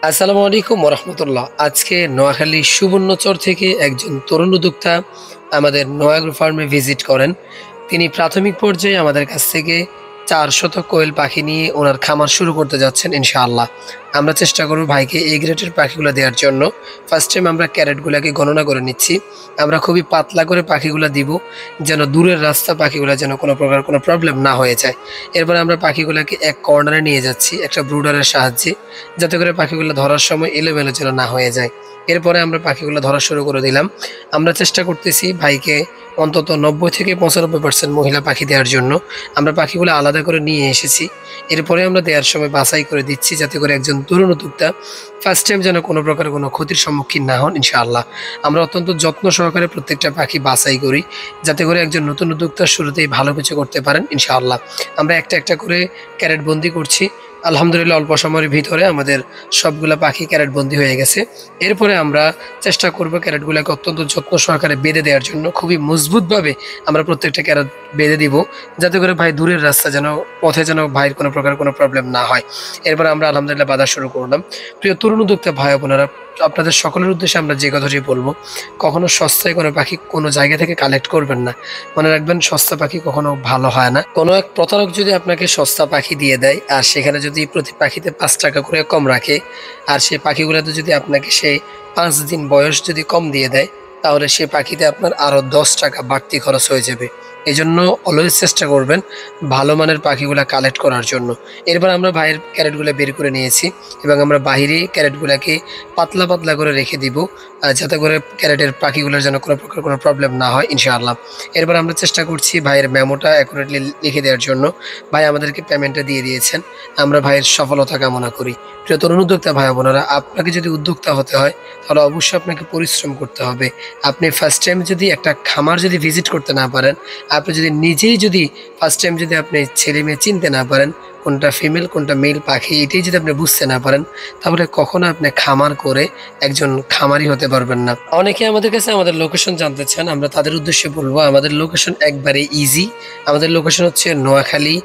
আসসালামু আলাইকুম ওরহমতুল্লাহ। আজকে নোয়াখালী সুবর্ণচর থেকে একজন তরুণ উদ্যোক্তা আমাদের নোয়াগ্রো ফার্মে ভিজিট করেন। তিনি প্রাথমিক পর্যায়ে আমাদের কাছ থেকে 400 কোয়েল পাখি নিয়ে ওনার খামার শুরু করতে যাচ্ছেন ইনশাআল্লাহ। আমরা চেষ্টা করব ভাইকে এই গ্রেডের পাখিগুলো দেওয়ার জন্য। ফার্স্ট টাইম আমরা ক্যারেটগুলোকে গণনা করে নিচ্ছি। আমরা খুবই পাতলা করে পাখিগুলো দিব, যেন দূরের রাস্তা পাখিগুলো যেন কোনো প্রকার কোনো প্রবলেম না হয়ে যায়। এরপরে আমরা পাখিগুলোকে এক কর্নারে নিয়ে যাচ্ছি একটা ব্রুডারের সাহায্যে, যাতে করে পাখিগুলো ধরার সময় এলোমেলো যেন না হয়ে যায়। এরপরে আমরা পাখিগুলো ধরা শুরু করে দিলাম। আমরা চেষ্টা করতেছি ভাইকে অন্তত 90 থেকে 95% মহিলা পাখি দেওয়ার জন্য। আমরা পাখিগুলো আলাদা করে নিয়ে এসেছি। এরপরে আমরা দেওয়ার সময় বাছাই করে দিচ্ছি, যাতে করে একজন তরুণ উদ্যোক্তা ফার্স্ট টাইম যেন কোনো প্রকার কোনো ক্ষতির সম্মুখীন না হন ইনশাআল্লাহ। আমরা অত্যন্ত যত্ন সহকারে প্রত্যেকটা পাখি বাছাই করি, যাতে করে একজন নতুন উদ্যোক্তা শুরুতেই ভালো কিছু করতে পারেন ইনশাআল্লাহ। আমরা একটা একটা করে ক্যারেট বন্দি করছি। আলহামদুলিল্লাহ অল্প সময়ের ভিতরে আমাদের সবগুলা পাখি ক্যারেট বন্দি হয়ে গেছে। এরপরে আমরা চেষ্টা করব ক্যারেটগুলোকে অত্যন্ত যত্ন সহকারে বেঁধে দেওয়ার জন্য। খুবই মজবুতভাবে আমরা প্রত্যেকটা ক্যারেট বেঁধে দিব, যাতে করে ভাই দূরের রাস্তা যেন পথে যেন ভাইয়ের কোনো প্রকার কোনো প্রবলেম না হয়। এরপর আমরা আলহামদুলিল্লাহ বাঁধা শুরু করলাম। প্রিয় তরুণ উদ্যোক্তা ভাই বোনেরা, আপনাদের সকলের উদ্দেশ্যে আমরা যে কথাটি বলবো, কখনো সস্তায় কোনো পাখি কোনো জায়গা থেকে কালেক্ট করবেন না। মনে রাখবেন, সস্তা পাখি কখনো ভালো হয় না। কোনো এক প্রতারক যদি আপনাকে সস্তা পাখি দিয়ে দেয়, আর সেখানে যদি প্রতি পাখিতে 5 টাকা করে কম রাখে, আর সেই পাখিগুলোতে যদি আপনাকে সেই 5 দিন বয়স যদি কম দিয়ে দেয়, তাহলে সে পাখিতে আপনার আরও 10 টাকা বাড়তি খরচ হয়ে যাবে। এই জন্য অলওয়েজ চেষ্টা করবেন ভালো মানের পাখিগুলো কালেক্ট করার জন্য। এরপর আমরা ভাইয়ের ক্যারেটগুলো বের করে নিয়েছি এবং আমরা বাহিরে ক্যারেটগুলোকে পাতলা পাতলা করে রেখে দিব, যাতে করে ক্যারেটের পাখিগুলোর যেন কোনো প্রকার কোনো প্রবলেম না হয় ইনশাআল্লাহ। এরপর আমরা চেষ্টা করছি ভাইয়ের মেমোটা অ্যাকুরেটলি লিখে দেওয়ার জন্য। ভাই আমাদেরকে পেমেন্টটা দিয়ে দিয়েছেন। আমরা ভাইয়ের সফলতা কামনা করি। প্রিয় তরুণ উদ্যোক্তা ভাই বোনেরা, আপনাকে যদি উদ্যোক্তা হতে হয়, তাহলে অবশ্যই আপনাকে পরিশ্রম করতে হবে। আপনি ফার্স্ট টাইম যদি একটা খামার যদি ভিজিট করতে না পারেন, আপনি যদি নিজেই যদি ফার্স্ট টাইম যদি আপনি ছেলে মেয়ে চিনতে না পারেন, কোনটা ফিমেল কোনটা মেল পাখি এটাই যদি আপনি বুঝতে না পারেন, তাহলে কখনো আপনি খামার করে একজন খামারি হতে পারবেন না। অনেকে আমাদের কাছে আমাদের লোকেশন জানতে চান। আমরা তাদের উদ্দেশ্যে বলবো, আমাদের লোকেশন একবারে ইজি। আমাদের লোকেশন হচ্ছে নোয়াখালী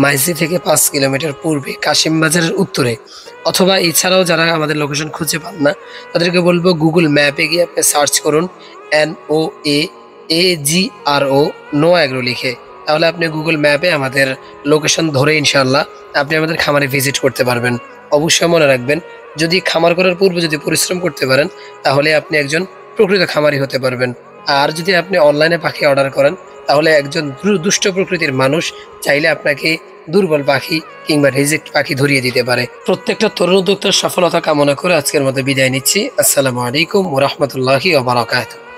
মাইজি থেকে 5 কিলোমিটার পূর্বে কাশিম বাজারের উত্তরে। অথবা এছাড়াও যারা আমাদের লোকেশন খুঁজে পান না, তাদেরকে বলবো গুগল ম্যাপে গিয়ে আপনি সার্চ করুন NOAAGRO নো অ্যাগ্রো লিখে। তাহলে আপনি গুগল ম্যাপে আমাদের লোকেশন ধরে ইনশাআল্লাহ আপনি আমাদের খামারে ভিজিট করতে পারবেন। অবশ্যই মনে রাখবেন, যদি খামার করার পূর্বে যদি পরিশ্রম করতে পারেন, তাহলে আপনি একজন প্রকৃত খামারি হতে পারবেন। আর যদি আপনি অনলাইনে পাখি অর্ডার করেন, তাহলে একজন দুষ্ট প্রকৃতির মানুষ চাইলে আপনাকে দুর্বল পাখি কিংবা রিজেক্ট পাখি ধরিয়ে দিতে পারে। প্রত্যেকটা তরুণ উদ্যোক্তার সফলতা কামনা করে আজকের মতো বিদায় নিচ্ছি। আসসালামু আলাইকুম ওয়া রাহমাতুল্লাহি ওয়া বারাকাতুহু।